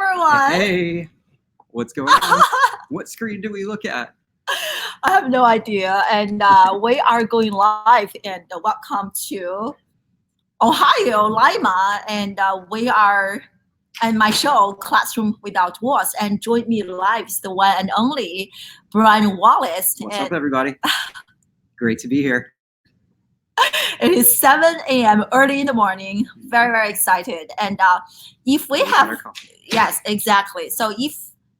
everyone. Hey, what's going on? What screen do we look at? I have no idea. And we are going live, and welcome to Ohio, Lima. And we are in my show, Classroom Without Walls. And join me live is the one and only Brian Wallace. What's up, everybody? Great to be here. It is 7 a.m. early in the morning. Very, very excited. And if we have, yes, exactly. So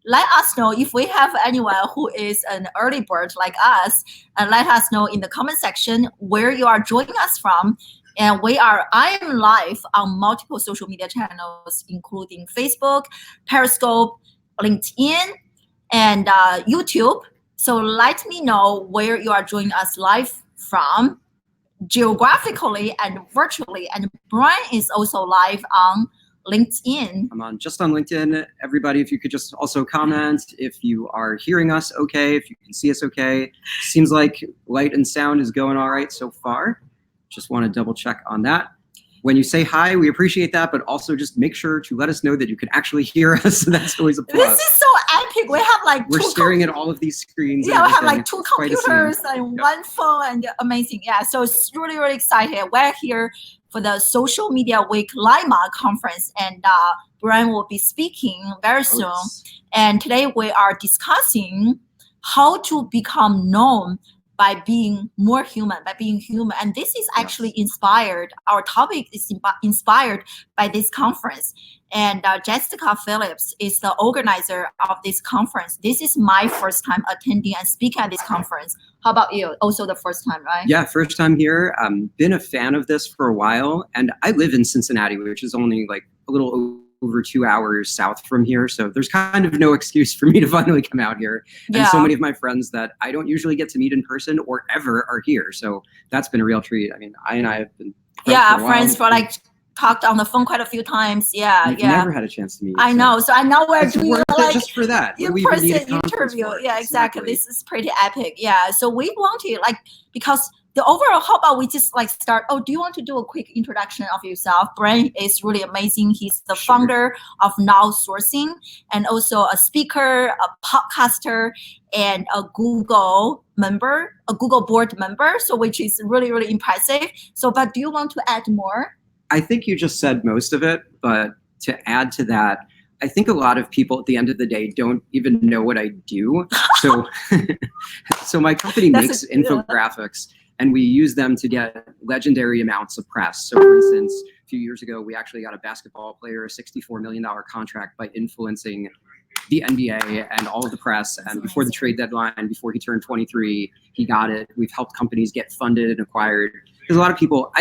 let us know if we have anyone who is an early bird like us, and let us know in the comment section where you are joining us from. And I am live on multiple social media channels, including Facebook, Periscope, LinkedIn, and YouTube. So let me know where you are joining us live from, geographically and virtually. And Brian is also live on LinkedIn. I'm just on LinkedIn. Everybody, if you could just also comment if you are hearing us okay, if you can see us okay. Seems like light and sound is going all right so far. Just want to double check on that. When you say hi, we appreciate that, but also just make sure to let us know that you can actually hear us. That's always a plus. This is so epic. We have we're staring at all of these screens. Yeah, we have two computers and one phone, and amazing. Yeah, so it's really, really excited. We're here for the Social Media Week Lima conference, and Brian will be speaking very soon. Yes. And today we are discussing how to become known by being more human, And this is actually inspired, our topic is inspired by this conference. And Jessica Phillips is the organizer of this conference. This is my first time attending and speaking at this conference. How about you? Also the first time, right? Yeah, first time here. Been a fan of this for a while. And I live in Cincinnati, which is only like a little over 2 hours south from here. So there's kind of no excuse for me to finally come out here. And so many of my friends that I don't usually get to meet in person or ever are here. So that's been a real treat. I mean, I have been friends for talked on the phone quite a few times. We've never had a chance to meet. I know. So I know we're doing just for that in-person interview. Yeah, exactly. This is pretty epic. Yeah. So we want to because the overall, how about we just start? Oh, do you want to do a quick introduction of yourself? Brian is really amazing. He's the founder of Now Sourcing, and also a speaker, a podcaster, and a Google board member. So which is really, really impressive. So, but do you want to add more? I think you just said most of it, but to add to that, I think a lot of people at the end of the day don't even know what I do. So, so my company makes infographics, and we use them to get legendary amounts of press. So for instance, a few years ago, we actually got a basketball player a $64 million contract by influencing the NBA and all of the press. And before the trade deadline, before he turned 23, he got it. We've helped companies get funded and acquired. There's a lot of people,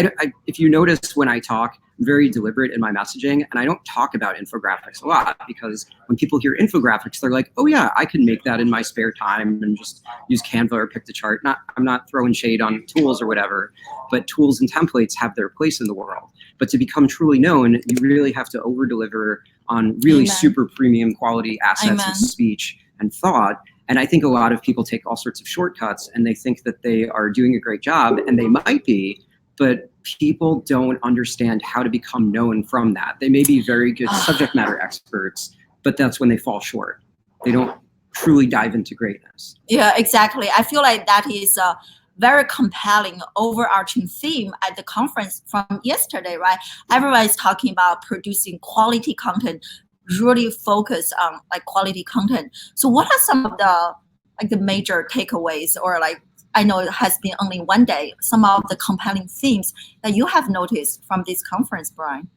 if you notice when I talk, I'm very deliberate in my messaging, and I don't talk about infographics a lot, because when people hear infographics, they're like, oh yeah, I can make that in my spare time and just use Canva or pick the chart. I'm not throwing shade on tools or whatever, but tools and templates have their place in the world. But to become truly known, you really have to over-deliver on really super premium quality assets of speech and thought. And I think a lot of people take all sorts of shortcuts, and they think that they are doing a great job, and they might be, but people don't understand how to become known from that. They may be very good subject matter experts, but that's when they fall short. They don't truly dive into greatness. Yeah, exactly. I feel like that is a very compelling overarching theme at the conference from yesterday, right? Everyone is talking about producing quality content, really focus on quality content. So what are some of the major takeaways, or I know it has been only one day, some of the compelling themes that you have noticed from this conference, Brian?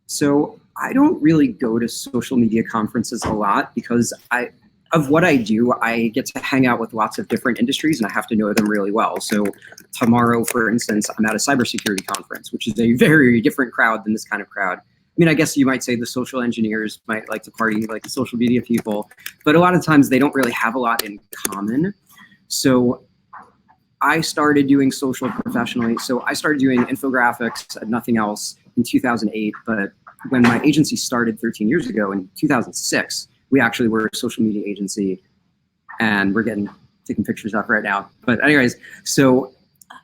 So I don't really go to social media conferences a lot, because of what I do, I get to hang out with lots of different industries, and I have to know them really well. So tomorrow, for instance, I'm at a cybersecurity conference, which is a very different crowd than this kind of crowd. I mean, I guess you might say the social engineers might like to party like the social media people, but a lot of times they don't really have a lot in common. So I started doing social professionally. So I started doing infographics and nothing else in 2008. But when my agency started 13 years ago in 2006, we actually were a social media agency, and we're taking pictures up right now. But anyways, so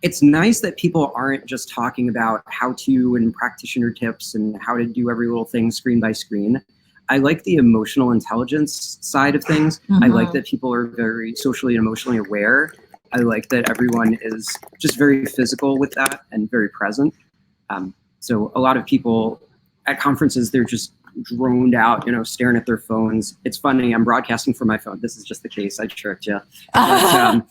it's nice that people aren't just talking about how to and practitioner tips and how to do every little thing screen by screen. I like the emotional intelligence side of things. I like that people are very socially and emotionally aware. I like that everyone is just very physical with that and very present. So a lot of people at conferences, they're just droned out, staring at their phones. It's funny, I'm broadcasting from my phone. This is just the case, I tricked you. But,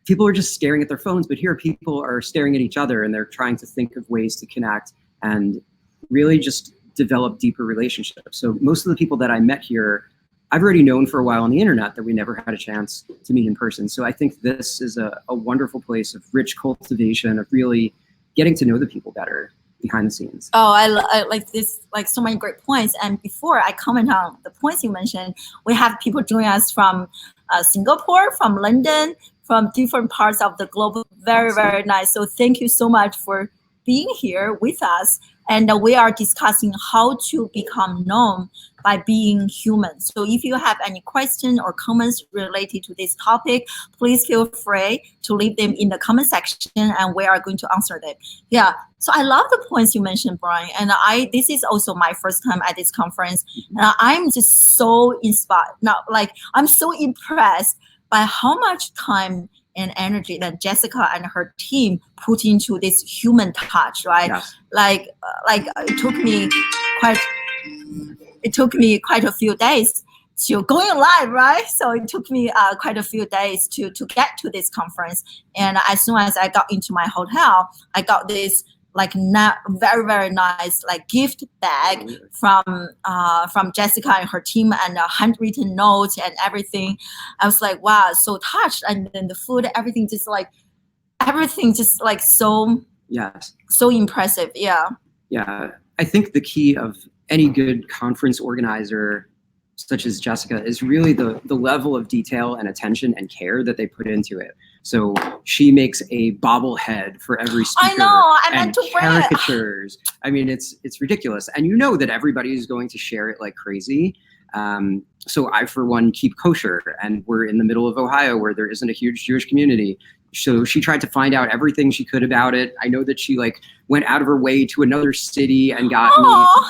people are just staring at their phones, but here people are staring at each other and they're trying to think of ways to connect and really just develop deeper relationships. So most of the people that I met here, I've already known for a while on the internet that we never had a chance to meet in person. So I think this is a wonderful place of rich cultivation, of really getting to know the people better behind the scenes. Oh, I like this, like so many great points. And before I comment on the points you mentioned, we have people joining us from Singapore, from London, from different parts of the globe. Very, very nice. So thank you so much for being here with us. And we are discussing how to become known by being human. So if you have any questions or comments related to this topic, please feel free to leave them in the comment section and we are going to answer them. Yeah, so I love the points you mentioned, Brian. And this is also my first time at this conference. I'm just so inspired. I'm so impressed by how much time and energy that Jessica and her team put into this human touch, right? Yes. Like it took me quite a few days to going live, right? So it took me quite a few days to get to this conference. And as soon as I got into my hotel, I got this very, very nice gift bag from Jessica and her team, and a handwritten note and everything. I was like, wow, so touched. And then the food, everything just so, yes, so impressive. Yeah. Yeah, I think the key of any good conference organizer such as Jessica is really the level of detail and attention and care that they put into it. So she makes a bobblehead for every speaker. I know, I and meant to wear it. caricatures. I mean, it's ridiculous. And you know that everybody is going to share it like crazy. So I, for one, keep kosher, and we're in the middle of Ohio where there isn't a huge Jewish community. So she tried to find out everything she could about it. I know that she went out of her way to another city and got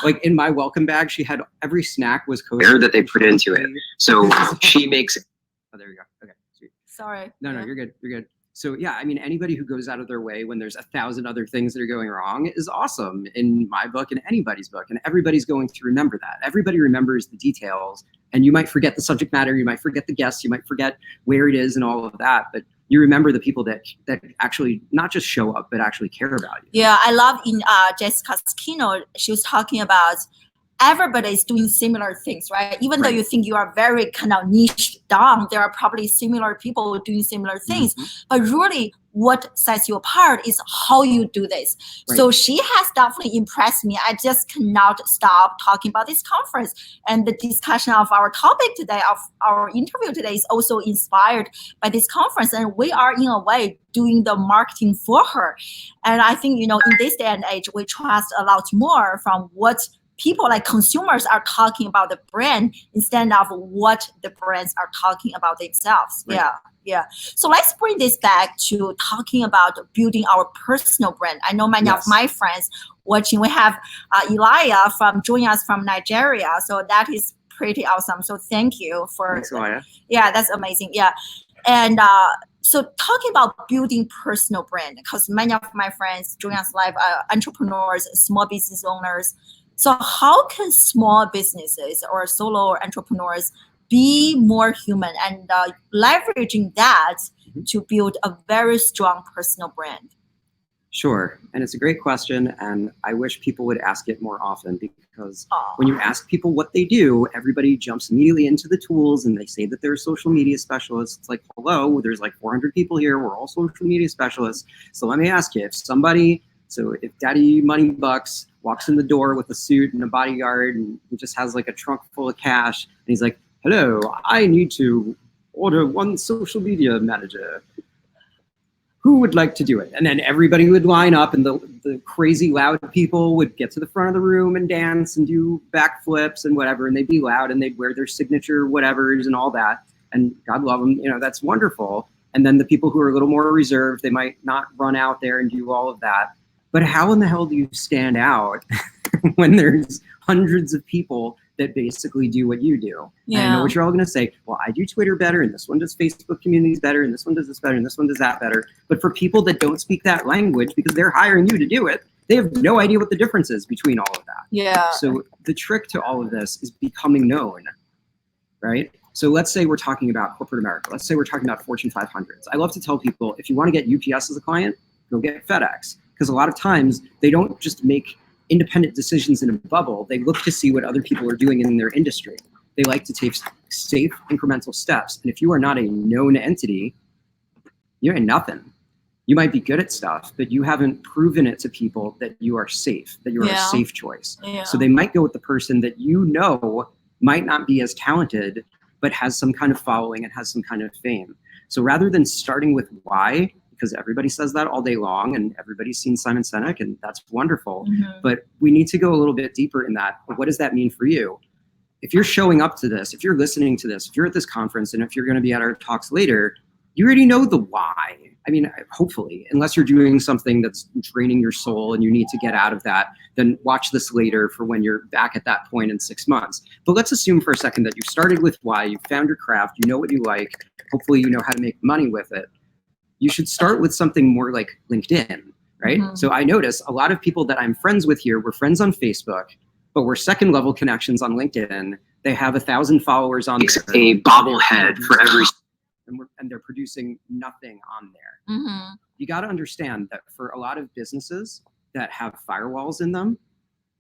me, in my welcome bag, she had every snack was kosher that they put into it. So she makes, oh, there you go. Okay. Sweet. Sorry. No, you're good. You're good. So yeah, I mean, anybody who goes out of their way when there's 1,000 other things that are going wrong is awesome in my book and anybody's book. And everybody's going to remember that. Everybody remembers the details, and you might forget the subject matter. You might forget the guests. You might forget where it is and all of that. But you remember the people that actually not just show up, but actually care about you. Yeah, I love in Jessica's keynote, she was talking about everybody is doing similar things, right? Even though you think you are very kind of niche down, there are probably similar people doing similar things. But really, what sets you apart is how you do this. So she has definitely impressed me. I just cannot stop talking about this conference. And the discussion of our topic today, of our interview today, is also inspired by this conference. And we are, in a way, doing the marketing for her. And I think, in this day and age, we trust a lot more from what people like consumers are talking about the brand instead of what the brands are talking about themselves. Yeah. So let's bring this back to talking about building our personal brand. I know many of my friends watching, we have Elia joining us from Nigeria. So that is pretty awesome. So thank you for, thanks, Elia. Yeah, that's amazing. Yeah. And so talking about building personal brand, because many of my friends joining us live are entrepreneurs, small business owners. So how can small businesses or solo entrepreneurs be more human and leveraging that to build a very strong personal brand? Sure. And it's a great question. And I wish people would ask it more often, because when you ask people what they do, everybody jumps immediately into the tools and they say that they're social media specialists. It's like, hello, there's 400 people here. We're all social media specialists. So let me ask you, if Daddy Moneybucks walks in the door with a suit and a bodyguard and he just has a trunk full of cash, and he's like, hello, I need to order one social media manager. Who would like to do it? And then everybody would line up, and the crazy loud people would get to the front of the room and dance and do backflips and whatever, and they'd be loud and they'd wear their signature whatevers and all that. And God love them, that's wonderful. And then the people who are a little more reserved, they might not run out there and do all of that. But how in the hell do you stand out when there's hundreds of people that basically do what you do. Yeah. And I know what you're all going to say. Well, I do Twitter better, and this one does Facebook communities better, and this one does this better, and this one does that better. But for people that don't speak that language, because they're hiring you to do it, they have no idea what the difference is between all of that. Yeah. So the trick to all of this is becoming known, right? So let's say we're talking about corporate America. Let's say we're talking about Fortune 500s. I love to tell people, if you want to get UPS as a client, go get FedEx. Because a lot of times they don't just make independent decisions in a bubble. They look to see what other people are doing in their industry. They like to take safe incremental steps. And if you are not a known entity, you're in nothing. You might be good at stuff, but you haven't proven it to people that you are safe, that you're a safe choice. Yeah. So they might go with the person that you know might not be as talented, but has some kind of following and has some kind of fame. So rather than starting with why, because everybody says that all day long and everybody's seen Simon Sinek and that's wonderful, but we need to go a little bit deeper in that. What does that mean for you? If you're showing up to this, if you're listening to this, if you're at this conference, and if you're going to be at our talks later, you already know the why. I mean, hopefully, unless you're doing something that's draining your soul and you need to get out of that, then watch this later for when you're back at that point in 6 months. But let's assume for a second that you started with why, you found your craft, you know what you like, hopefully you know how to make money with it. You should start with something more like LinkedIn, right? So I notice a lot of people that I'm friends with here, we're friends on Facebook, but we're second level connections on LinkedIn. They have 1,000 followers on there. A bobblehead for every, and they're producing nothing on there. You got to understand that for a lot of businesses that have firewalls in them,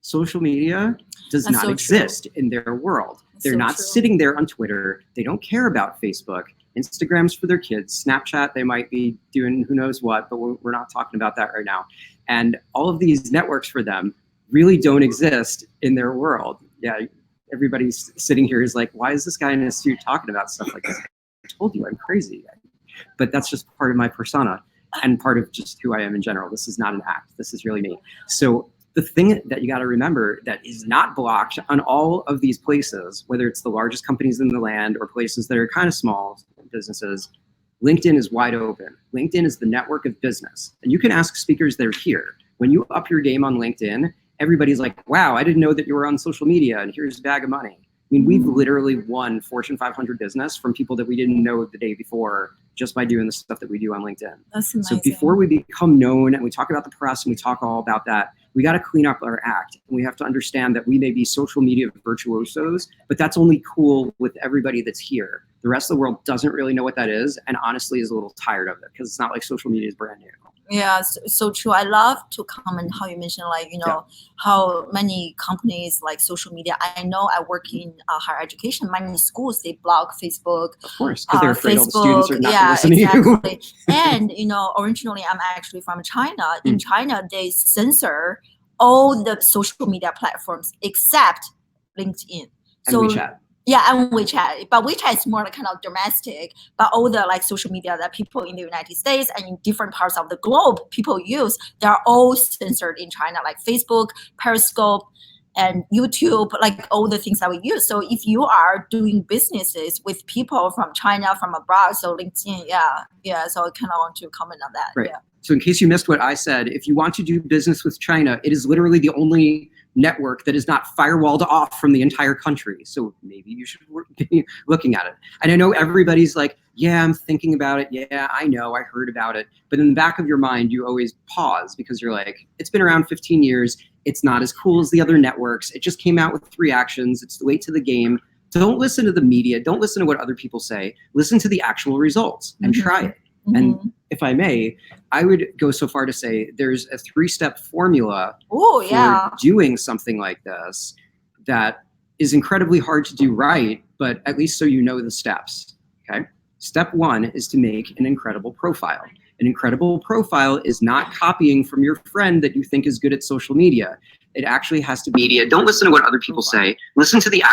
social media does not exist in their world. They're not sitting there on Twitter. They don't care about Facebook. Instagram's for their kids. Snapchat, they might be doing who knows what, but we're not talking about that right now. And all of these networks for them really don't exist in their world. Yeah, everybody's sitting here is like, why is this guy in a suit talking about stuff like this? I told you I'm crazy. But that's just part of my persona and part of just who I am in general. This is not an act. This is really me. So the thing that you got to remember that is not blocked on all of these places, whether it's the largest companies in the land or places that are kind of small businesses, LinkedIn is wide open. LinkedIn is the network of business. And you can ask speakers that are here. When you up your game on LinkedIn, everybody's like, wow, I didn't know that you were on social media and here's a bag of money. I mean, we've literally won Fortune 500 business from people that we didn't know the day before just by doing the stuff that we do on LinkedIn. That's amazing. So before we become known and we talk about the press and we talk all about that, we got to clean up our act. And we have to understand that we may be social media virtuosos, but that's only cool with everybody that's here. The rest of the world doesn't really know what that is and honestly is a little tired of it because it's not like social media is brand new. Yeah, so true. I love to comment how you mentioned, like, you know, how many companies like social media. I know I work in higher education. Many schools, they block Facebook. Of course, because they're afraid all the students are not yeah, listening exactly. to you. And, you know, originally I'm actually from China. In China, they censor all the social media platforms except LinkedIn. And WeChat. Yeah, and WeChat, but WeChat is more like kind of domestic. But all the like social media that people in the United States and in different parts of the globe people use, they're all censored in China, like Facebook, Periscope, and YouTube, like all the things that we use. So if you are doing businesses with people from China, from abroad, so LinkedIn, yeah. So I kind of want to comment on that. Right. Yeah. So in case you missed what I said, if you want to do business with China, it is literally the only network that is not firewalled off from the entire country. So maybe you should be looking at it. And I know everybody's like, yeah, I'm thinking about it. Yeah, I know, I heard about it. But in the back of your mind, you always pause because you're like, it's been around 15 years. It's not as cool as the other networks. It just came out with 3 actions. It's late to the game. Don't listen to the media. Don't listen to what other people say. Listen to the actual results and try it. And if I may, I would go so far to say there's a 3-step formula for doing something like this that is incredibly hard to do right, but at least so you know the steps, okay? Step 1 is to make an incredible profile. An incredible profile is not copying from your friend that you think is good at social media. It actually has to be media. Don't listen to what other people say. Listen to the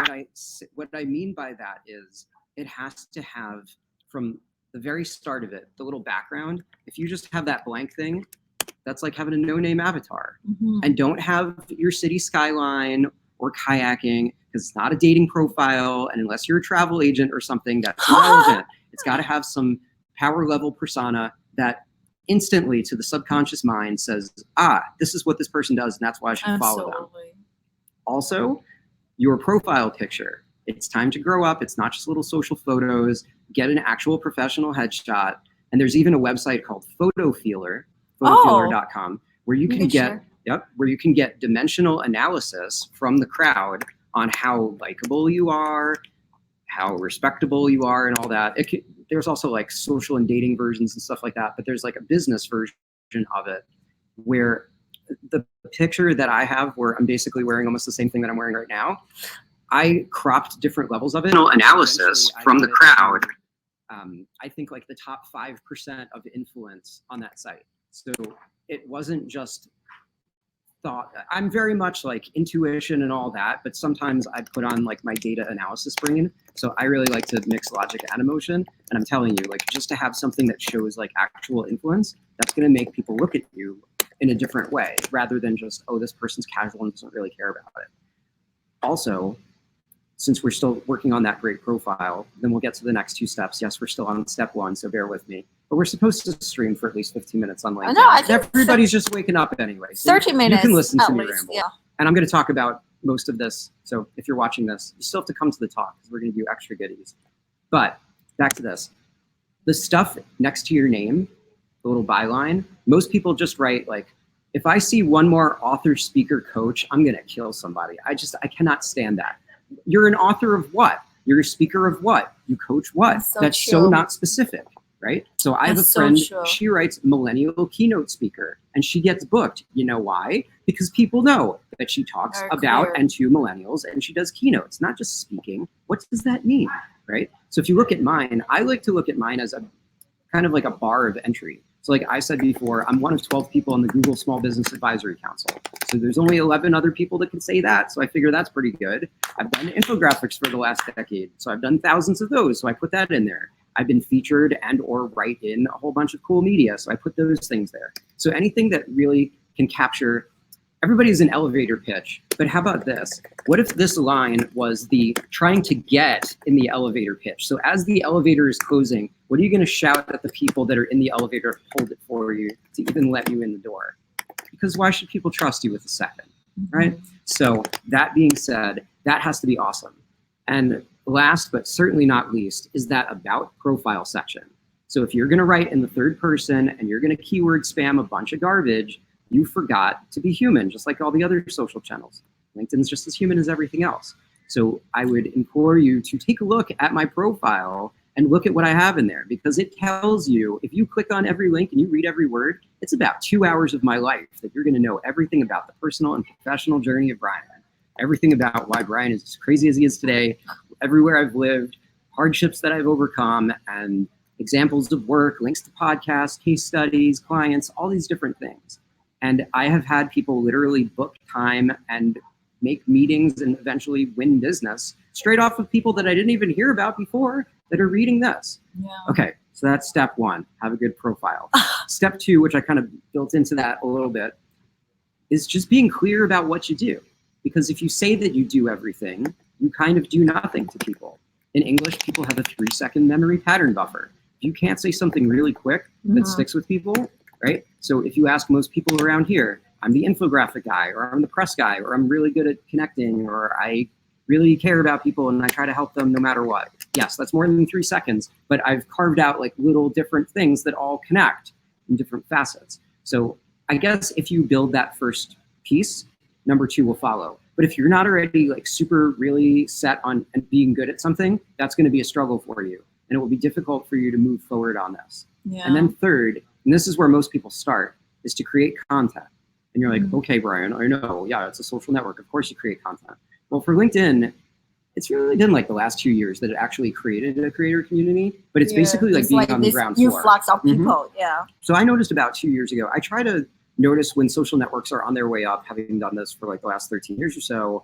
what I mean by that is it has to have, from the very start of it, the little background, if you just have that blank thing, that's like having a no-name avatar. And don't have your city skyline or kayaking because it's not a dating profile. And unless you're a travel agent or something, that's irrelevant. It's got to have some power level persona that instantly to the subconscious mind says, this is what this person does and that's why I should follow them. Also, your profile picture. It's time to grow up. It's not just little social photos. Get an actual professional headshot. And there's even a website called photofeeler.com, where you can get where you can get dimensional analysis from the crowd on how likable you are, how respectable you are, and all that. There's also like social and dating versions and stuff like that, but there's like a business version of it where the picture that I have, where I'm basically wearing almost the same thing that I'm wearing right now, I cropped different levels of it. Analysis from the crowd. I think like the top 5% of influence on that site. So it wasn't just thought. I'm very much like intuition and all that, but sometimes I put on like my data analysis brain. So I really like to mix logic and emotion. And I'm telling you, like, just to have something that shows like actual influence, that's going to make people look at you in a different way rather than just, oh, this person's casual and doesn't really care about it. Also, since we're still working on that great profile, then we'll get to the next 2 steps. Yes, we're still on step 1, so bear with me. But we're supposed to stream for at least 15 minutes on LinkedIn. No, I think everybody's just waking up anyway. So 30 minutes. You can listen to me least, ramble. Yeah. And I'm going to talk about most of this. So if you're watching this, you still have to come to the talk because we're going to do extra goodies. But back to this. The stuff next to your name, the little byline, most people just write like, if I see one more author, speaker, coach, I'm going to kill somebody. I cannot stand that. You're an author of what? You're a speaker of what? You coach what? That's so not specific, right? So I have a friend, she writes millennial keynote speaker, and she gets booked. You know why? Because people know that she talks about and to millennials, and she does keynotes, not just speaking. What does that mean, right? So if you look at mine, I like to look at mine as a kind of like a bar of entry. So like I said before, I'm one of 12 people on the Google Small Business Advisory Council. So there's only 11 other people that can say that. So I figure that's pretty good. I've done infographics for the last decade. So I've done thousands of those. So I put that in there. I've been featured and or write in a whole bunch of cool media. So I put those things there. So anything that really can capture, everybody's an elevator pitch, but how about this? What if this line was the trying to get in the elevator pitch? So as the elevator is closing, what are you going to shout at the people that are in the elevator to hold it for you to even let you in the door? Because why should people trust you with a second, right? So that being said, that has to be awesome. And last, but certainly not least, is that about profile section. So if you're going to write in the third person and you're going to keyword spam a bunch of garbage, you forgot to be human, just like all the other social channels. LinkedIn's just as human as everything else. So I would implore you to take a look at my profile and look at what I have in there, because it tells you, if you click on every link and you read every word, it's about 2 hours of my life that you're going to know everything about the personal and professional journey of Brian, everything about why Brian is as crazy as he is today, everywhere I've lived, hardships that I've overcome, and examples of work, links to podcasts, case studies, clients, all these different things. And I have had people literally book time and make meetings and eventually win business straight off of people that I didn't even hear about before that are reading this. Yeah. Okay, so that's step 1, have a good profile. Step 2, which I kind of built into that a little bit, is just being clear about what you do. Because if you say that you do everything, you kind of do nothing to people. In English, people have a 3-second memory pattern buffer. If you can't say something really quick that sticks with people, right? So if you ask most people around here, I'm the infographic guy, or I'm the press guy, or I'm really good at connecting, or I really care about people and I try to help them no matter what. Yes, that's more than 3 seconds, but I've carved out like little different things that all connect in different facets. So I guess if you build that first piece, number 2 will follow. But if you're not already like super really set on and being good at something, that's going to be a struggle for you. And it will be difficult for you to move forward on this. Yeah. And then third, and this is where most people start, is to create content. And you're like, okay, Brian, I know, yeah, it's a social network. Of course you create content. Well, for LinkedIn, it's really been like the last 2 years that it actually created a creator community, but it's basically like being on the ground floor. New flux of people, yeah. So I noticed about 2 years ago, I try to notice when social networks are on their way up, having done this for like the last 13 years or so,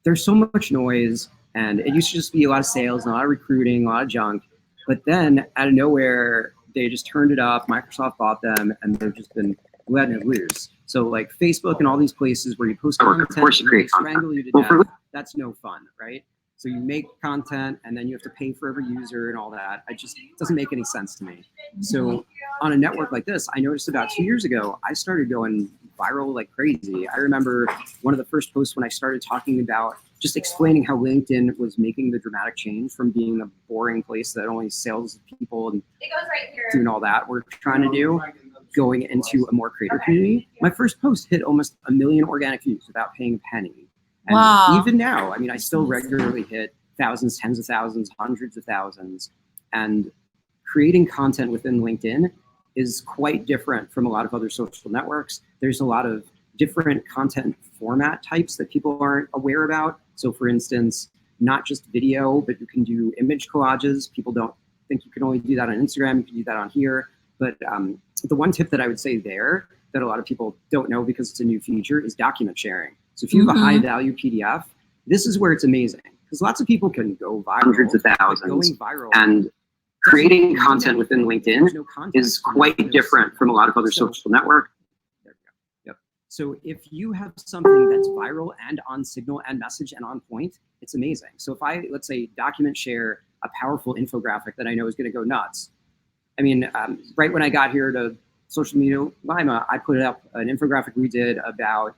there's so much noise, and it used to just be a lot of sales and a lot of recruiting, a lot of junk. But then out of nowhere, they just turned it up. Microsoft bought them, and they've just been letting it loose. So like Facebook and all these places where you post content, and they strangle you to death, that's no fun, right? So you make content and then you have to pay for every user and all that. It doesn't make any sense to me. So on a network like this, I noticed about 2 years ago, I started going viral like crazy. I remember one of the first posts when I started talking about just explaining how LinkedIn was making the dramatic change from being a boring place that only sales people and doing all that we're trying to do, going into a more creator community. My first post hit almost 1 million organic views without paying a penny. And even now, I mean, I still regularly hit thousands, tens of thousands, hundreds of thousands. And creating content within LinkedIn is quite different from a lot of other social networks. There's a lot of different content format types that people aren't aware about. So for instance, not just video, but you can do image collages. People don't think you can only do that on Instagram. You can do that on here. But the one tip that I would say there that a lot of people don't know because it's a new feature is document sharing. So if you have a high value PDF, this is where it's amazing because lots of people can go viral, hundreds of thousands, going viral, and creating content within LinkedIn is quite different from a lot of other social networks. There we go. Yep. So if you have something that's viral and on signal and message and on point, it's amazing. So if I, let's say, document share a powerful infographic that I know is going to go nuts. I mean, right when I got here to Social Media Lima, I put up an infographic we did about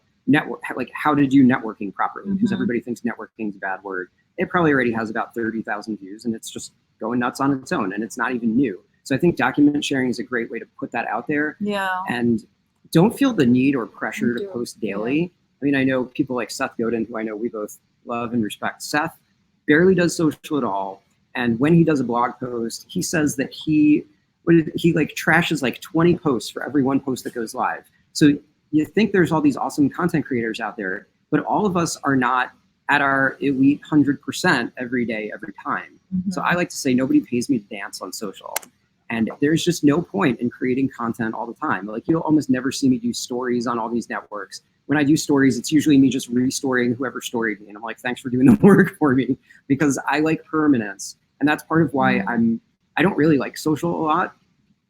like how to do networking properly, because everybody thinks networking is a bad word. It probably already has about 30,000 views, and it's just going nuts on its own, and it's not even new. So I think document sharing is a great way to put that out there. Yeah. And don't feel the need or pressure to post daily. Yeah. I mean, I know people like Seth Godin, who I know we both love and respect. Seth barely does social at all. And when he does a blog post, he says that he like trashes like 20 posts for every one post that goes live. So you think there's all these awesome content creators out there, but all of us are not at our elite 100% every day, every time. So I like to say nobody pays me to dance on social. And there's just no point in creating content all the time. Like you'll almost never see me do stories on all these networks. When I do stories, it's usually me just restoring whoever storied me. And I'm like, thanks for doing the work for me, because I like permanence. And that's part of why I don't really like social a lot,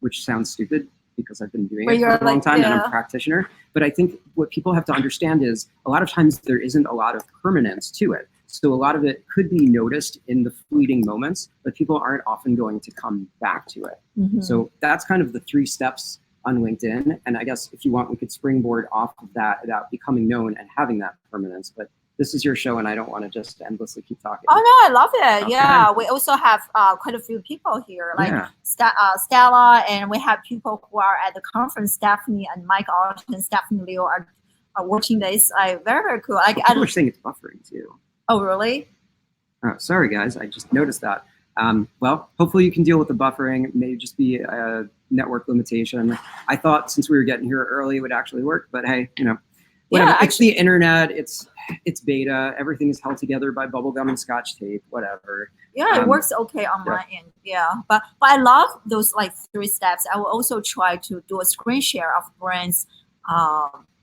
which sounds stupid because I've been doing it for a long time and I'm a practitioner. But I think what people have to understand is a lot of times there isn't a lot of permanence to it. So a lot of it could be noticed in the fleeting moments, but people aren't often going to come back to it. So that's kind of the 3 steps on LinkedIn. And I guess if you want, we could springboard off of that about becoming known and having that permanence. But this is your show, and I don't want to just endlessly keep talking. Oh, no, I love it. Yeah, we also have quite a few people here, like Stella, and we have people who are at the conference. Stephanie and Mike Alton, Stephanie Liu are watching this. Very, very cool. People are saying it's buffering, too. Oh, really? Oh, sorry, guys. I just noticed that. Well, hopefully you can deal with the buffering. It may just be a network limitation. I thought since we were getting here early, it would actually work. But hey, you know, whatever. It's the internet. It's beta. Everything is held together by bubblegum and scotch tape, whatever. Yeah, it works okay on my end. Yeah, but I love those like 3 steps. I will also try to do a screen share of Brian's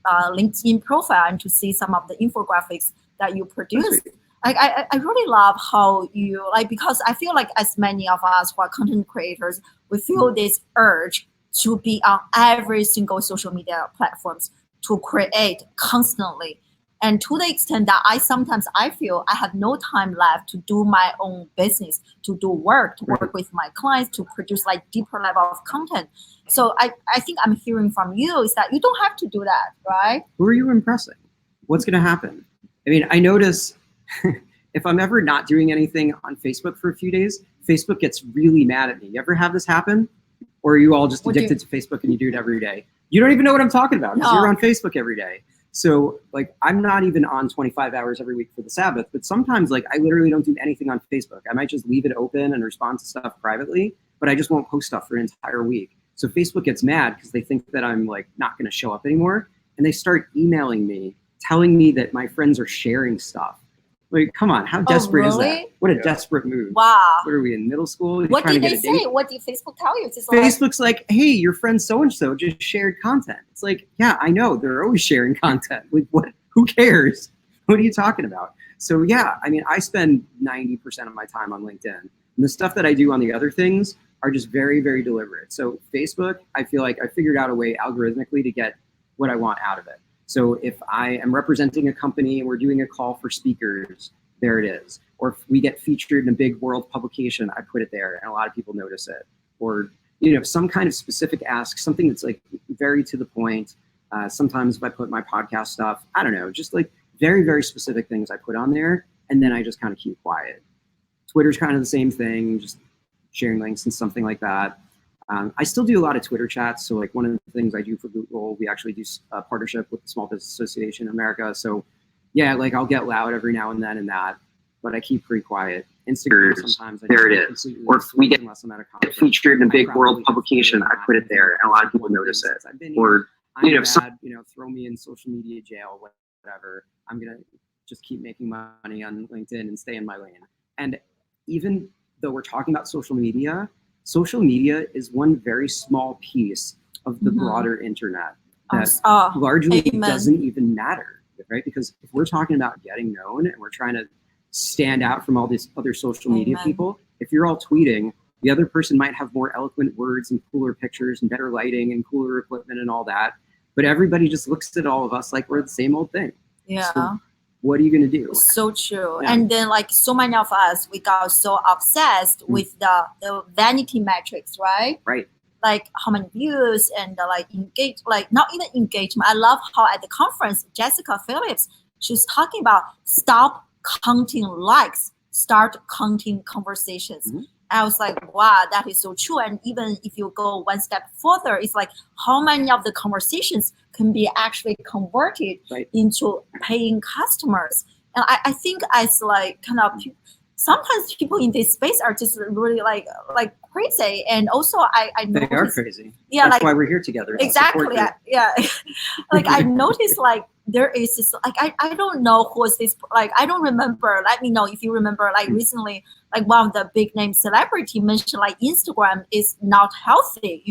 LinkedIn profile and to see some of the infographics that you produce. I really love how you because I feel like as many of us who are content creators, we feel this urge to be on every single social media platforms to create constantly. And to the extent that I feel I have no time left to do my own business, to do work, to work with my clients, to produce like deeper level of content. So I think I'm hearing from you is that you don't have to do that, right? Who are you impressing? What's going to happen? I mean, I notice if I'm ever not doing anything on Facebook for a few days, Facebook gets really mad at me. You ever have this happen? Or are you all just addicted to Facebook and you do it every day? You don't even know what I'm talking about because you're on Facebook every day. So like, I'm not even on 25 hours every week for the Sabbath, but sometimes like I literally don't do anything on Facebook. I might just leave it open and respond to stuff privately, but I just won't post stuff for an entire week. So Facebook gets mad because they think that I'm like not going to show up anymore. And they start emailing me, telling me that my friends are sharing stuff. Like, come on, how desperate is that? What a desperate move. Wow. What are we, in middle school? What did they say? What did Facebook tell you? Facebook's like, hey, your friend so-and-so just shared content. It's like, yeah, I know. They're always sharing content. Like, what? Who cares? What are you talking about? So yeah, I mean, I spend 90% of my time on LinkedIn. And the stuff that I do on the other things are just very, very deliberate. So Facebook, I feel like I figured out a way algorithmically to get what I want out of it. So if I am representing a company and we're doing a call for speakers, there it is. Or if we get featured in a big world publication, I put it there and a lot of people notice it. Or, you know, some kind of specific ask, something that's like very to the point. Sometimes if I put my podcast stuff, I don't know, just like very, very specific things I put on there. And then I just kind of keep quiet. Twitter's kind of the same thing, just sharing links and something like that. I still do a lot of Twitter chats. So like one of the things I do for Google, we actually do a partnership with the Small Business Association in America. So yeah, like I'll get loud every now and then in that, but I keep pretty quiet. Instagram sometimes. There it is. Or if we get featured in a big world publication, I put it there, and a lot of people notice it. Or throw me in social media jail, whatever. I'm gonna just keep making money on LinkedIn and stay in my lane. And even though we're talking about social media is one very small piece of the broader internet that largely doesn't even matter, right? Because if we're talking about getting known and we're trying to stand out from all these other social media people, if you're all tweeting, the other person might have more eloquent words and cooler pictures and better lighting and cooler equipment and all that, but everybody just looks at all of us like we're the same old thing. Yeah. So what are you going to do? So true. Yeah. And then like so many of us, we got so obsessed with the vanity metrics, right? Right. Like how many views and not even engagement. I love how at the conference, Jessica Phillips, she's talking about stop counting likes, start counting conversations. I was like, wow, that is so true. And even if you go one step further, it's like how many of the conversations can be actually converted into paying customers. And I think as like kind of sometimes people in this space are just really like crazy. And also I they are crazy. Yeah, that's why we're here together. Exactly. Yeah. Like I noticed like there is this like I don't know who is this, like I don't remember. Let me know if you remember, like recently, like one of the big name celebrity mentioned like Instagram is not healthy,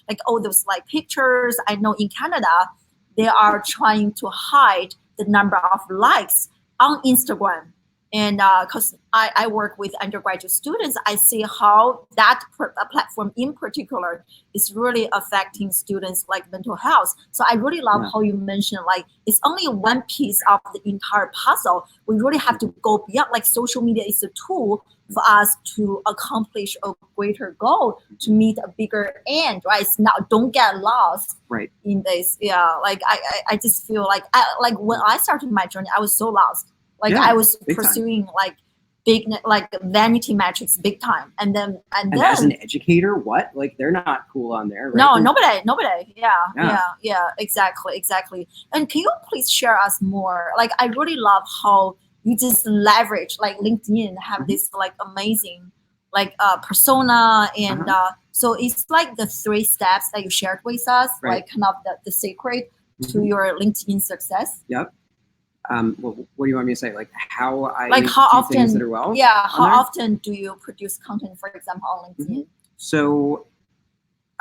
like all those like pictures. I know in Canada they are trying to hide the number of likes on Instagram. And because I work with undergraduate students, I see how that platform in particular is really affecting students like mental health. So I really love how you mentioned like it's only one piece of the entire puzzle. We really have to go beyond, like social media is a tool for us to accomplish a greater goal, to meet a bigger end, right? It's not, don't get lost in this. Yeah, like I just feel like when I started my journey, I was so lost. Like I was pursuing like big like vanity metrics big time, and then as an educator, what, like they're not cool on there, right? No, nobody. Yeah, exactly. And can you please share us more? Like I really love how you just leverage like LinkedIn, have this like amazing like persona, and so it's like the 3 steps that you shared with us, like kind of the secret to your LinkedIn success. Yep. Well, what do you want me to say? Like how I like how do often things that are well? Yeah, how often do you produce content, for example, on LinkedIn? So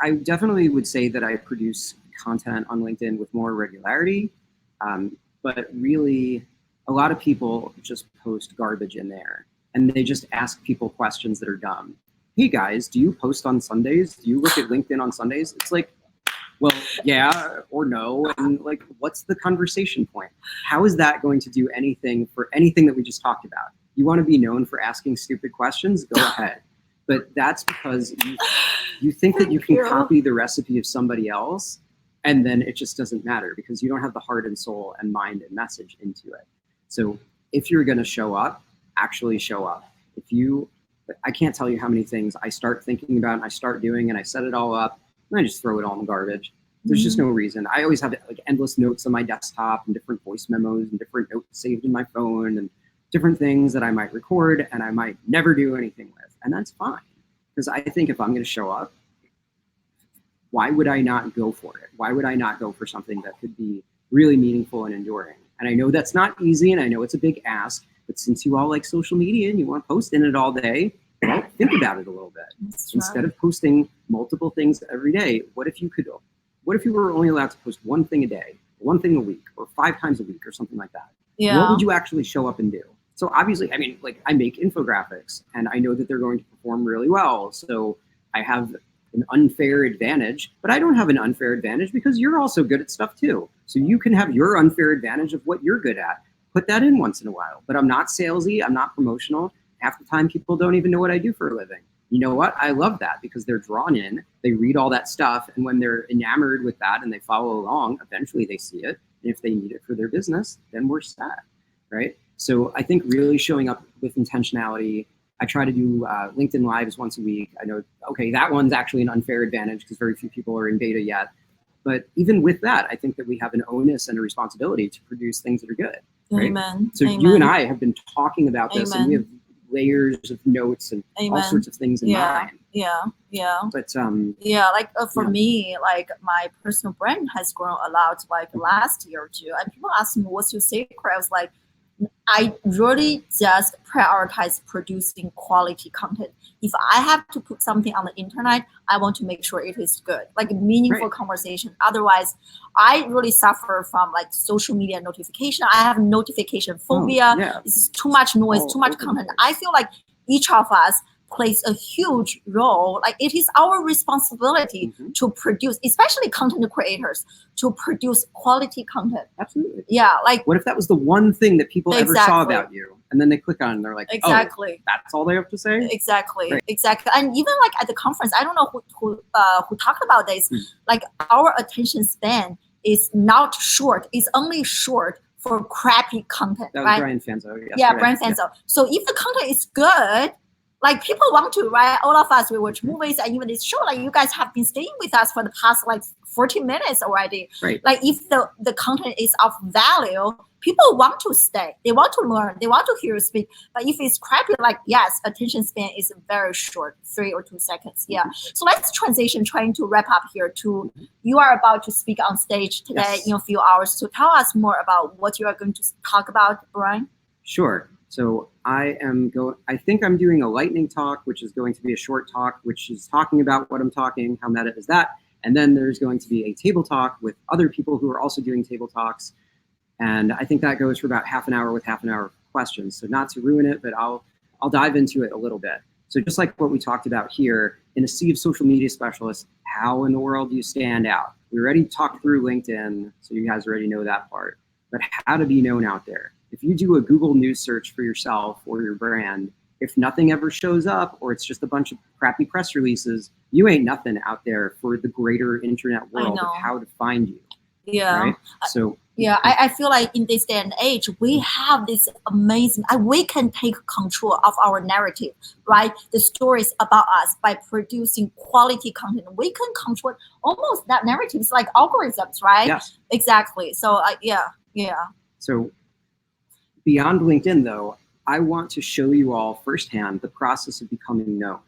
I definitely would say that I produce content on LinkedIn with more regularity, but really a lot of people just post garbage in there, and they just ask people questions that are dumb. Hey guys, do you post on Sundays? Do you look at LinkedIn on Sundays? It's like, well, yeah or no, and like, what's the conversation point? How is that going to do anything for anything that we just talked about? You want to be known for asking stupid questions? Go ahead. But that's because you think that you can copy the recipe of somebody else, and then it just doesn't matter because you don't have the heart and soul and mind and message into it. So if you're going to show up, actually show up. I can't tell you how many things I start thinking about and I start doing and I set it all up, and I just throw it all in the garbage. There's just no reason. I always have like endless notes on my desktop and different voice memos and different notes saved in my phone and different things that I might record and I might never do anything with. And that's fine. Because I think if I'm going to show up, why would I not go for it? Why would I not go for something that could be really meaningful and enduring? And I know that's not easy and I know it's a big ask, but since you all like social media and you want to post in it all day, well, think about it a little bit. Instead of posting multiple things every day, what if you were only allowed to post one thing a day, one thing a week, or 5 times a week, or something like that? Yeah. What would you actually show up and do? So obviously, I mean, like I make infographics, and I know that they're going to perform really well. So I have an unfair advantage, but I don't have an unfair advantage because you're also good at stuff too. So you can have your unfair advantage of what you're good at. Put that in once in a while. But I'm not salesy. I'm not promotional. Half the time, people don't even know what I do for a living. you know what? I love that because they're drawn in, they read all that stuff, and when they're enamored with that and they follow along, eventually they see it. And if they need it for their business, then we're set, right? So I think really showing up with intentionality. I try to do LinkedIn Lives once a week. I know, okay, that one's actually an unfair advantage because very few people are in beta yet. But even with that, I think that we have an onus and a responsibility to produce things that are good. Right? Amen. So Amen. you and I have been talking about this, Amen. and we have layers of notes and all sorts of things in mind. Yeah. But like for me, like my personal brand has grown a lot like last year or two. And people ask me, what's your secret? I was like, I really just prioritize producing quality content. If I have to put something on the internet, I want to make sure it is good, like a meaningful conversation. Otherwise, I really suffer from like social media notification. I have notification phobia. This is too much noise, too much content. I feel like each of us plays a huge role. Like it is our responsibility to produce, especially content creators, to produce quality content. Absolutely. Yeah. Like what if that was the one thing that people ever saw about you? And then they click on it and they're like, oh, that's all they have to say? Exactly. And even like at the conference, I don't know who talked about this, like our attention span is not short. It's only short for crappy content. That was Brian Fanzo. Brian Fanzo. So if the content is good, like people want to, right? All of us, we watch movies, and even this show, like you guys have been staying with us for the past like 40 minutes already. Right. Like if the content is of value, people want to stay. They want to learn. They want to hear you speak. But if it's crappy, like yes, attention span is very short, 3 or 2 seconds. Yeah. So let's transition, trying to wrap up here to you are about to speak on stage today in a few hours. So tell us more about what you are going to talk about, Brian. Sure. So I think I'm doing a lightning talk, which is going to be a short talk, which is talking about what I'm talking, how meta is that. And then there's going to be a table talk with other people who are also doing table talks. And I think that goes for about half an hour with half an hour of questions. So not to ruin it, but I'll dive into it a little bit. So just like what we talked about here, in a sea of social media specialists, how in the world do you stand out? We already talked through LinkedIn, so you guys already know that part. But how to be known out there. If you do a Google News search for yourself or your brand, if nothing ever shows up or it's just a bunch of crappy press releases, you ain't nothing out there for the greater internet world of how to find you. Yeah. Right? So I feel like in this day and age, we have this amazing, we can take control of our narrative, right? The stories about us by producing quality content. We can control almost that narrative. It's like algorithms, right? Yes. Exactly. So So beyond LinkedIn, though, I want to show you all firsthand the process of becoming known.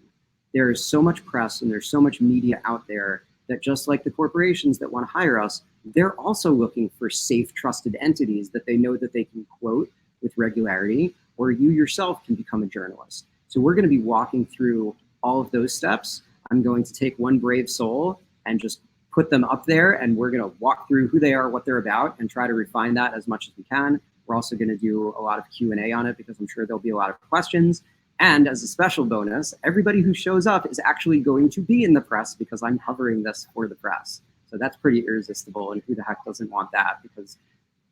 There is so much press and there's so much media out there that just like the corporations that want to hire us, they're also looking for safe, trusted entities that they know that they can quote with regularity, or you yourself can become a journalist. So we're going to be walking through all of those steps. I'm going to take one brave soul and just put them up there, and we're going to walk through who they are, what they're about, and try to refine that as much as we can. We're also going to do a lot of Q&A on it because I'm sure there'll be a lot of questions. And as a special bonus, everybody who shows up is actually going to be in the press because I'm covering this for the press. So that's pretty irresistible, and who the heck doesn't want that? Because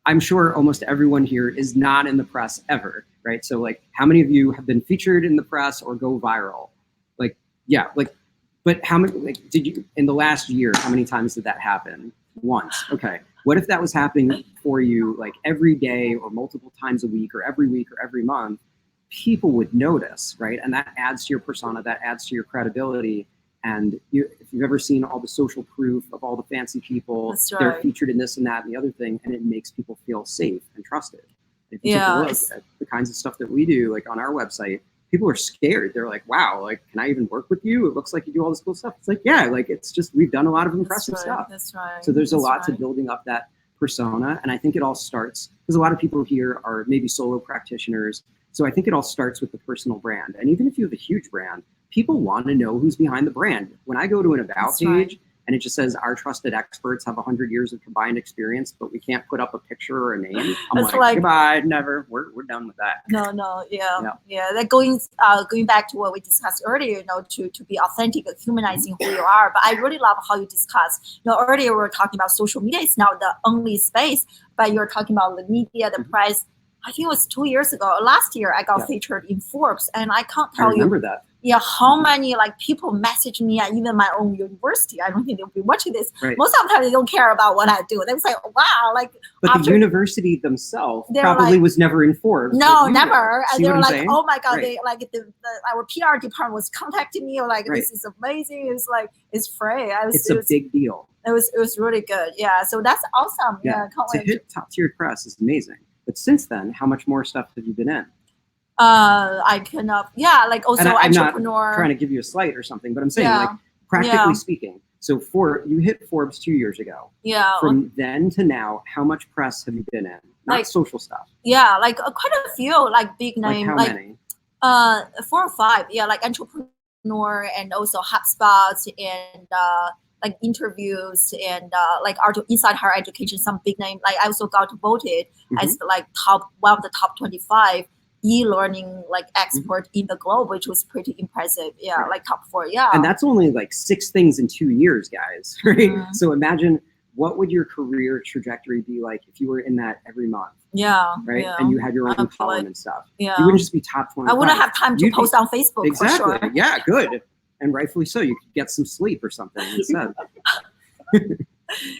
I'm sure almost everyone here is not in the press ever, right? So like, how many of you have been featured in the press or go viral? Like, yeah, like, but how many, like, did you, in the last year, how many times did that happen? Once. Okay. What if that was happening for you like every day or multiple times a week or every month? People would notice, right? And that adds to your persona, that adds to your credibility. And if you've ever seen all the social proof of all the fancy people, they're featured in this and that and the other thing, and it makes people feel safe and trusted. If you take a look at the kinds of stuff that we do, like on our website, people are scared. They're like, wow, like, can I even work with you? It looks like you do all this cool stuff. It's like, yeah, like, it's just, we've done a lot of impressive stuff. That's right. So there's a lot to building up that persona. And I think it all starts, because a lot of people here are maybe solo practitioners. So I think it all starts with the personal brand. And even if you have a huge brand, people want to know who's behind the brand. When I go to an about page and it just says our trusted experts have 100 years of combined experience, but we can't put up a picture or a name, I'm like, goodbye, never. We're done with that. No, yeah. That going back to what we discussed earlier, to be authentic and humanizing who you are. But I really love how you discussed. Earlier we were talking about social media is now the only space, but you're talking about the media, the press. I think it was 2 years ago. Last year, I got featured in Forbes, and I can't tell you. I remember that. how many like people message me at even my own university. I don't think they'll be watching this. Right. Most of the time they don't care about what I do. They say, wow, like but the university themselves probably like, was never informed. No, never. And they were like, saying? oh my God, right. they like our PR department was contacting me, or like right. this is amazing. It's like it's free. It's a big deal. It was really good. Yeah. So that's awesome. Yeah. To hit top tier press is amazing. But since then, how much more stuff have you been in? I cannot. Yeah, like also I'm entrepreneur. Not trying to give you a slight or something, but I'm saying like practically speaking. So you hit Forbes 2 years ago. Yeah. From then to now, how much press have you been in? Not like, social stuff. Yeah, like quite a few, like big name. Like how many? 4 or 5. Yeah, like entrepreneur and also HubSpot and like interviews and like inside higher education, some big name. Like I also got voted as like one of the top 25 e-learning like expert in the globe, which was pretty impressive. Yeah, like top 4. Yeah. And that's only like 6 things in 2 years, guys. Right? So imagine what would your career trajectory be like if you were in that every month? Yeah. Right. Yeah. And you had your own column and stuff. Yeah. You wouldn't just be top 25. I wouldn't have time to post on Facebook. Exactly. For sure. Yeah. Good. And rightfully so. You could get some sleep or something instead.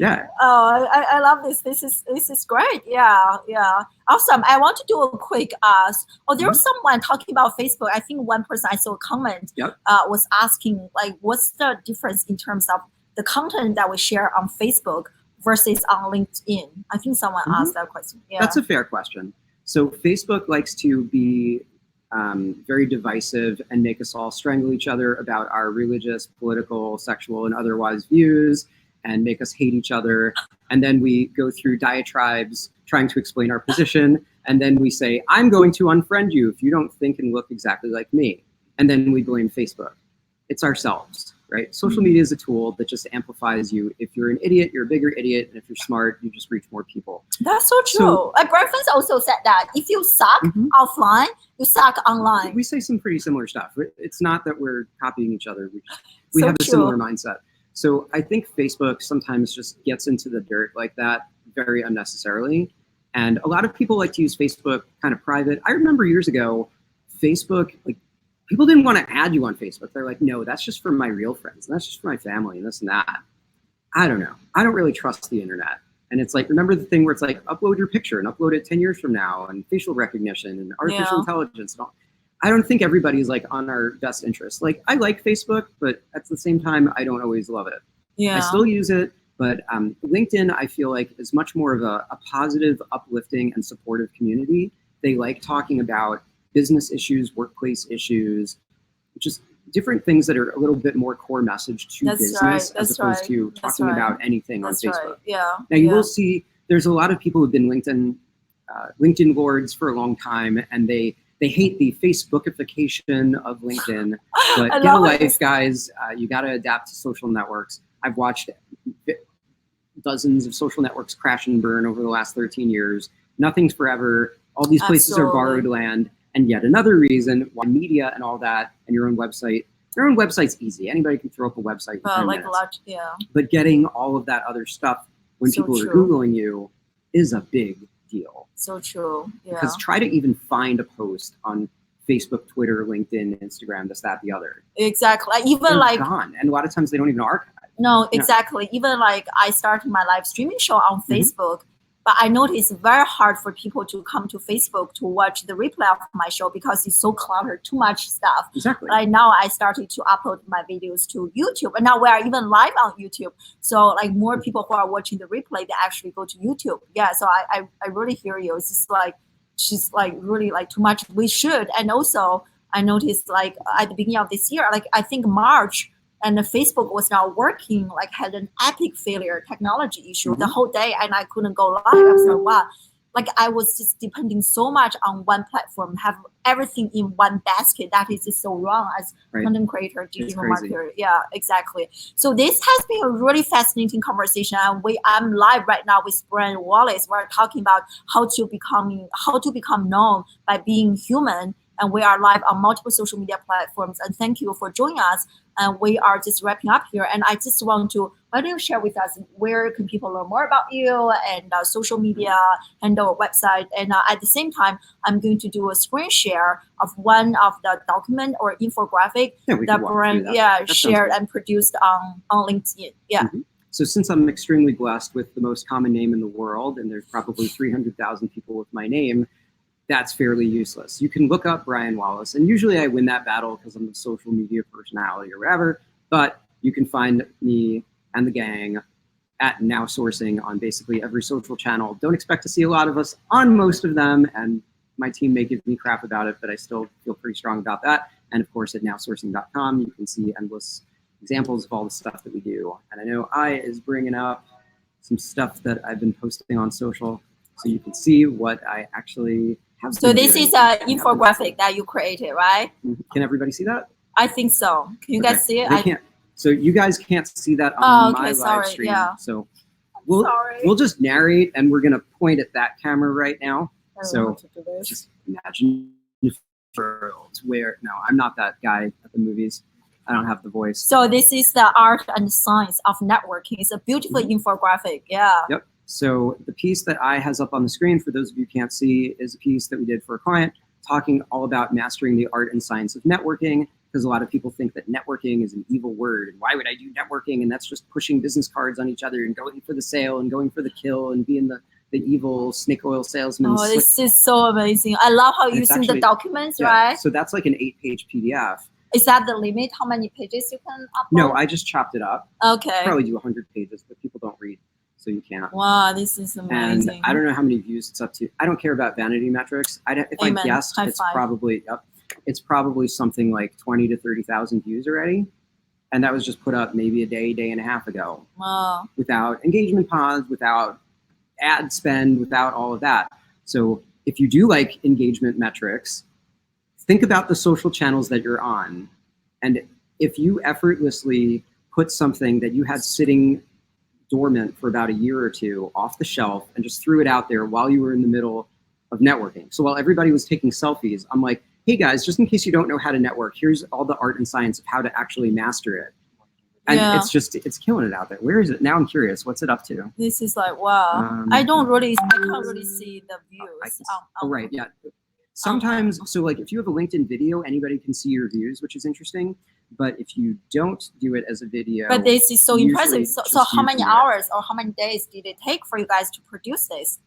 Yeah. Oh, I love this. This is great. Yeah. Yeah. Awesome. I want to do a quick there was someone talking about Facebook. I think one person I saw a comment was asking like, what's the difference in terms of the content that we share on Facebook versus on LinkedIn? I think someone asked that question. Yeah. That's a fair question. So Facebook likes to be very divisive and make us all strangle each other about our religious, political, sexual, and otherwise views, and make us hate each other. And then we go through diatribes trying to explain our position. And then we say, I'm going to unfriend you if you don't think and look exactly like me. And then we blame Facebook. It's ourselves, right? Social media is a tool that just amplifies you. If you're an idiot, you're a bigger idiot. And if you're smart, you just reach more people. That's so true. Brian Wallace also said that if you suck offline, you suck online. We say some pretty similar stuff. It's not that we're copying each other. We have a similar mindset. So I think Facebook sometimes just gets into the dirt like that very unnecessarily. And a lot of people like to use Facebook kind of private. I remember years ago, Facebook, like people didn't want to add you on Facebook. They're like, no, that's just for my real friends. And that's just for my family and this and that. I don't know. I don't really trust the internet. And it's like, remember the thing where it's like, upload your picture and upload it 10 years from now and facial recognition and artificial intelligence and all. I don't think everybody's like on our best interest. Like I like Facebook, but at the same time, I don't always love it. Yeah. I still use it, but LinkedIn, I feel like is much more of a positive, uplifting, and supportive community. They like talking about business issues, workplace issues, just different things that are a little bit more core message to business as opposed to talking about anything on Facebook. Right. Yeah. Now you will see there's a lot of people who've been LinkedIn lords for a long time, and they hate the Facebookification of LinkedIn, but get a life, guys. You got to adapt to social networks. I've watched dozens of social networks crash and burn over the last 13 years. Nothing's forever. All these places are borrowed land. And yet another reason why media and all that and your own website's easy. Anybody can throw up a website in 10 minutes. But getting all of that other stuff when people are Googling you is a big deal. So true. Yeah. Because try to even find a post on Facebook, Twitter, LinkedIn, Instagram, this, that, the other. Exactly. Even they're like gone. And a lot of times they don't even archive. No, exactly. Even like I started my live streaming show on Facebook, but I noticed it's very hard for people to come to Facebook to watch the replay of my show because it's so cluttered, too much stuff. Exactly. Right now I started to upload my videos to YouTube, and now we are even live on YouTube. So like more people who are watching the replay, they actually go to YouTube. Yeah. So I really hear you. It's just like, she's like really like too much. We should. And also I noticed like at the beginning of this year, like I think March, and the Facebook was not working, like had an epic failure technology issue the whole day, and I couldn't go live. I was like, wow. Like I was just depending so much on one platform, have everything in one basket. That is just so wrong as content creator, digital marketer. Yeah, exactly. So this has been a really fascinating conversation. And I'm live right now with Brian Wallace. We're talking about how to become known by being human and we are live on multiple social media platforms. And thank you for joining us. And we are just wrapping up here. And I just want to, why don't you share with us where can people learn more about you and social media handle, website. And at the same time, I'm going to do a screen share of one of the document or infographic that Brian shared and produced on LinkedIn. Yeah. Mm-hmm. So since I'm extremely blessed with the most common name in the world, and there's probably 300,000 people with my name, that's fairly useless. You can look up Brian Wallace, and usually I win that battle because I'm a social media personality or whatever, but you can find me and the gang at Now Sourcing on basically every social channel. Don't expect to see a lot of us on most of them, and my team may give me crap about it, but I still feel pretty strong about that. And of course, at nowsourcing.com, you can see endless examples of all the stuff that we do. And I know I is bringing up some stuff that I've been posting on social, so you can see what I actually have. So this is an infographic that you created, right? Can everybody see that? I think so. Can you guys see it? They can't. So you guys can't see that on my live stream. Yeah. So we'll just narrate, and we're gonna point at that camera right now. So just imagine where. No, I'm not that guy at the movies. I don't have the voice. So this is the art and science of networking. It's a beautiful infographic. Yeah. Yep. So the piece that I has up on the screen, for those of you who can't see, is a piece that we did for a client talking all about mastering the art and science of networking, because a lot of people think that networking is an evil word. And why would I do networking? And that's just pushing business cards on each other and going for the sale and going for the kill and being the evil snake oil salesman. Oh, this is so amazing. I love how you're using the documents, right? So that's like an 8-page PDF. Is that the limit? How many pages you can upload? No, I just chopped it up. Okay. I'll probably do 100 pages, but people don't read, so you can't. Wow, this is amazing. And I don't know how many views it's up to. I don't care about vanity metrics. If I guessed, it's probably something like 20 to 30,000 views already. And that was just put up maybe a day and a half ago. Wow. Without engagement pods, without ad spend, without all of that. So if you do like engagement metrics, think about the social channels that you're on. And if you effortlessly put something that you had sitting dormant for about a year or two off the shelf and just threw it out there while you were in the middle of networking. So while everybody was taking selfies, I'm like, hey guys, just in case you don't know how to network, here's all the art and science of how to actually master it. And it's killing it out there. Where is it? Now I'm curious, what's it up to? This is like, wow. I can't really see the views. Right, yeah. Sometimes, so like if you have a LinkedIn video, anybody can see your views, which is interesting. But if you don't do it as a video. But this is so impressive. So how many hours or how many days did it take for you guys to produce this?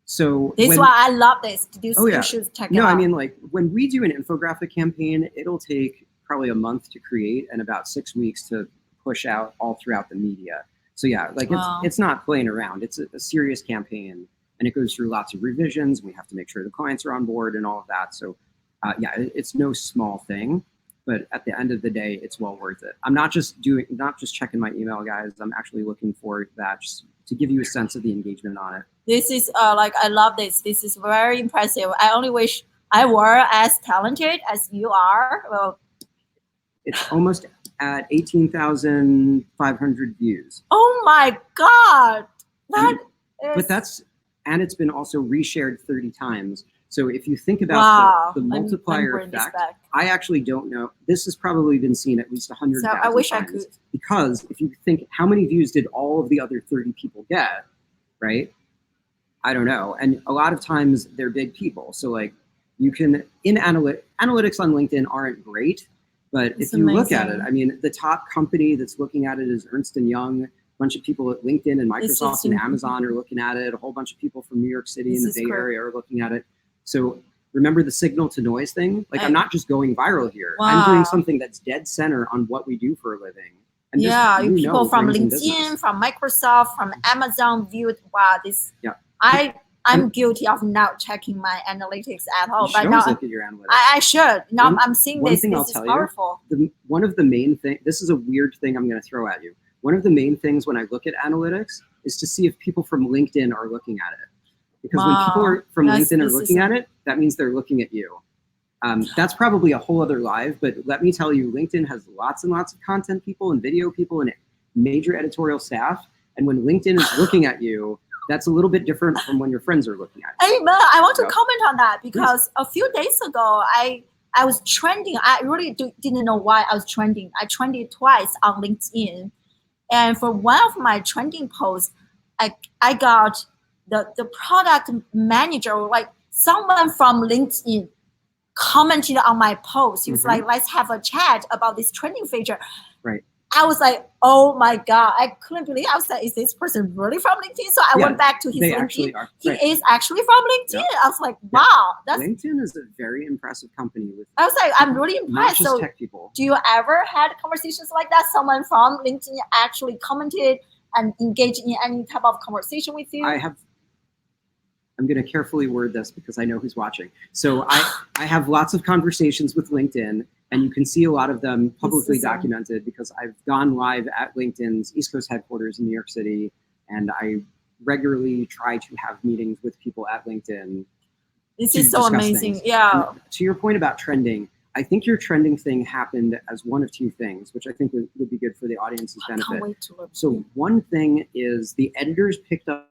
So this is why I love this. You should check it out. I mean, like when we do an infographic campaign, it'll take probably a month to create and about 6 weeks to push out all throughout the media. So yeah, like it's not playing around. It's a serious campaign. And it goes through lots of revisions. We have to make sure the clients are on board and all of that. So yeah, it's no small thing, but at the end of the day, it's well worth it. I'm not just checking my email, guys. I'm actually looking for that just to give you a sense of the engagement on it. This is I love this. This is very impressive. I only wish I were as talented as you are. Well, it's almost at 18,500 views. Oh my God. And it's been also reshared 30 times. So if you think about the multiplier effect, I actually don't know. This has probably been seen at least 100,000 times. I wish I could. Because if you think, how many views did all of the other 30 people get, right? I don't know. And a lot of times they're big people. So like you can, analytics on LinkedIn aren't great, but if you look at it, I mean, the top company that's looking at it is Ernst & Young. A bunch of people at LinkedIn and Microsoft and Amazon are looking at it. A whole bunch of people from New York City and the Bay Area are looking at it. So remember the signal to noise thing? Like I'm not just going viral here. Wow. I'm doing something that's dead center on what we do for a living. And people from LinkedIn, from Microsoft, from Amazon viewed, wow, this, I'm guilty of not checking my analytics at all. But now look at your analytics. I should. Now I'm seeing this. This is powerful. One of the main things, this is a weird thing I'm going to throw at you. One of the main things when I look at analytics is to see if people from LinkedIn are looking at it. Because when people from LinkedIn are looking at it, that means they're looking at you. That's probably a whole other live, but let me tell you, LinkedIn has lots and lots of content people and video people and major editorial staff. And when LinkedIn is looking at you, that's a little bit different from when your friends are looking at you. Hey, I want to comment on that because a few days ago, I was trending. I really didn't know why I was trending. I trended twice on LinkedIn. And for one of my trending posts, I got the product manager, like someone from LinkedIn, commented on my post. He was like, let's have a chat about this trending feature. Right. I was like, oh my God, I couldn't believe it. I was like, is this person really from LinkedIn? So I went back to his LinkedIn. He is actually from LinkedIn. I was like, wow. LinkedIn is a very impressive company. I was like, I'm really impressed. Not just tech people. Do you ever had conversations like that? Someone from LinkedIn actually commented and engaged in any type of conversation with you? I'm going to carefully word this because I know who's watching. So I have lots of conversations with LinkedIn, and you can see a lot of them publicly documented because I've gone live at LinkedIn's East Coast headquarters in New York City, and I regularly try to have meetings with people at LinkedIn. This is so amazing. Things. Yeah. And to your point about trending, I think your trending thing happened as one of two things, which I think would be good for the audience's benefit. I can't wait to learn. So one thing is the editors picked up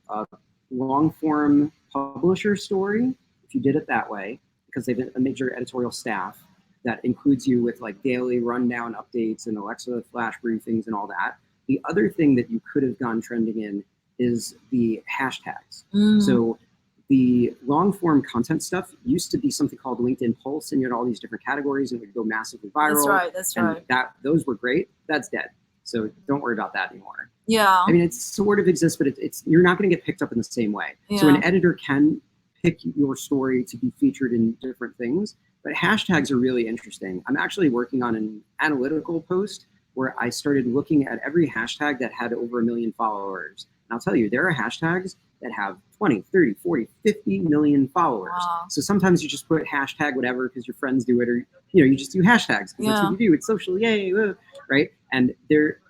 a long form publisher story, if you did it that way, because they've a major editorial staff that includes you with like daily rundown updates and Alexa flash briefings and all that. The other thing that you could have gone trending in is the hashtags. So the long form content stuff used to be something called LinkedIn Pulse, and you had all these different categories and it would go massively viral. That's right. Those were great. That's dead. So don't worry about that anymore. Yeah. I mean, it sort of exists, but you're not going to get picked up in the same way. Yeah. So an editor can pick your story to be featured in different things, but hashtags are really interesting. I'm actually working on an analytical post where I started looking at every hashtag that had over 1 million followers. And I'll tell you, there are hashtags that have 20, 30, 40, 50 million followers. Wow. So sometimes you just put hashtag whatever because your friends do it, or you just do hashtags because that's what you do. It's social, yay, right? And there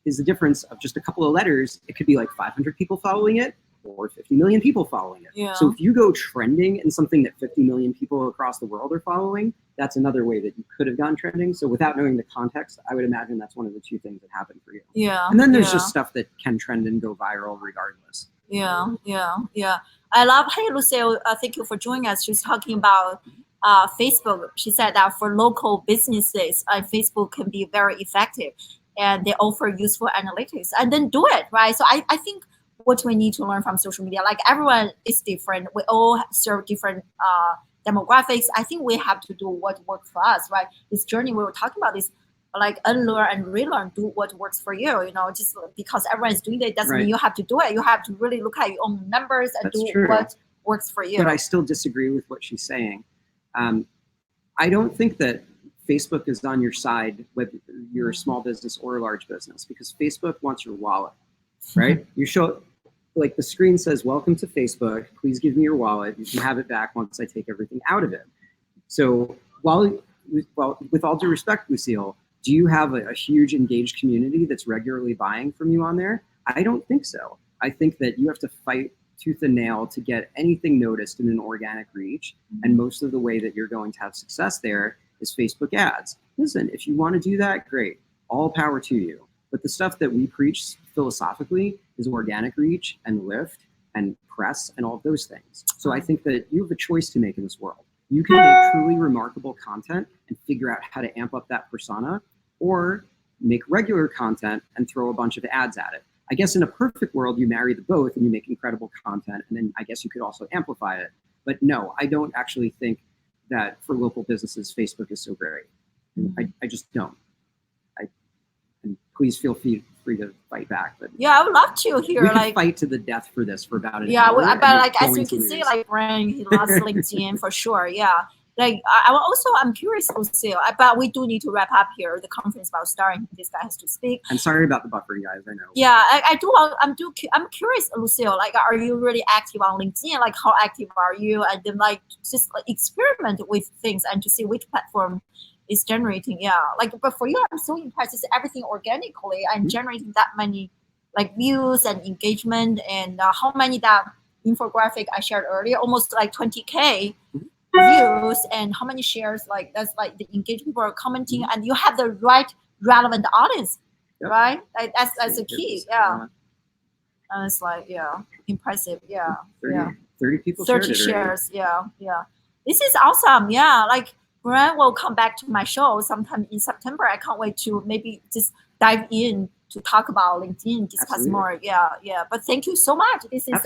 is a difference of just a couple of letters. It could be like 500 people following it or 50 million people following it. Yeah. So if you go trending in something that 50 million people across the world are following, that's another way that you could have gone trending. So without knowing the context, I would imagine that's one of the two things that happened for you. Yeah. And then there's just stuff that can trend and go viral regardless. Yeah. I love, hey, Lucille, thank you for joining us. She's talking about Facebook. She said that for local businesses, Facebook can be very effective and they offer useful analytics, and then do it, right? So I think what we need to learn from social media, like everyone is different. We all serve different demographics. I think we have to do what works for us, right? This journey we were talking about is like unlearn and relearn, do what works for you. Just because everyone is doing it doesn't mean you have to do it. You have to really look at your own numbers and what works for you. But I still disagree with what she's saying. I don't think that Facebook is on your side, whether you're a small business or a large business, because Facebook wants your wallet, right? You show, like the screen says, welcome to Facebook, please give me your wallet. You can have it back once I take everything out of it. So with all due respect, Lucille, do you have a huge engaged community that's regularly buying from you on there? I don't think so. I think that you have to fight tooth and nail to get anything noticed in an organic reach. And most of the way that you're going to have success there is Facebook ads. Listen, if you want to do that, great. All power to you. But the stuff that we preach philosophically is organic reach and lift and press and all of those things. So I think that you have a choice to make in this world. You can make truly remarkable content and figure out how to amp up that persona, or make regular content and throw a bunch of ads at it. I guess in a perfect world, you marry the both and you make incredible content, and then I guess you could also amplify it. But no, I don't actually think that for local businesses, Facebook is so great. I just don't. And please feel free to fight back. But yeah, I would love to hear. We could fight to the death for this for about an hour. Yeah, but like as you can see, like Brian, he loves LinkedIn for sure. Yeah. Like I'm curious, Lucille, but we do need to wrap up here. The conference is about starting. This guy has to speak. I'm sorry about the buffering, guys. I know. Yeah, I'm curious, Lucille. Like, are you really active on LinkedIn? Like, how active are you? And then like just like experiment with things and to see which platform is generating. Yeah, like but for you, I'm so impressed. It's everything organically and generating that many like views and engagement, and how many that infographic I shared earlier, almost like 20K. Views, and how many shares, like that's like the engagement people are commenting, and you have the right relevant audience, right? Like that's a key. And it's like impressive. 30 people 30 shares. Yeah. This is awesome. Like Brian will come back to my show sometime in September. I can't wait to maybe just dive in to talk about LinkedIn, discuss more. Yeah. But thank you so much. This is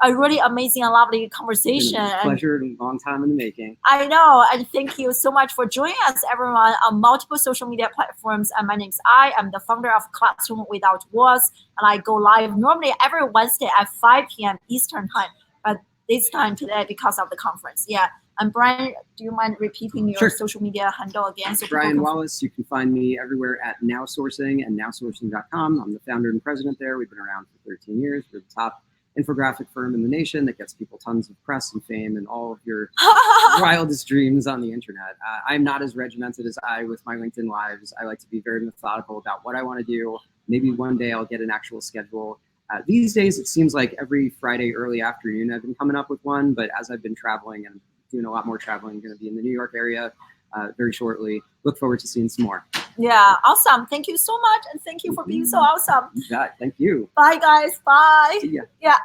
a really amazing and lovely conversation. Pleasure and long time in the making. I know. And thank you so much for joining us, everyone, on multiple social media platforms. And my name's I'm the founder of Classroom Without Walls. And I go live normally every Wednesday at 5 p.m. Eastern time. But this time today because of the conference. Yeah. And Brian, do you mind repeating your social media handle again? So Brian Wallace, you can find me everywhere at NowSourcing and NowSourcing.com. I'm the founder and president there. We've been around for 13 years. We're the top infographic firm in the nation that gets people tons of press and fame and all of your wildest dreams on the internet. I'm not as regimented as with my LinkedIn lives. I like to be very methodical about what I want to do. Maybe one day I'll get an actual schedule. These days, it seems like every Friday early afternoon I've been coming up with one, but as I've been traveling and doing a lot more traveling, I'm going to be in the New York area very shortly. Look forward to seeing some more. Yeah, awesome. Thank you so much. And thank you for being so awesome. Thank you. Bye, guys. Bye. See ya. Yeah.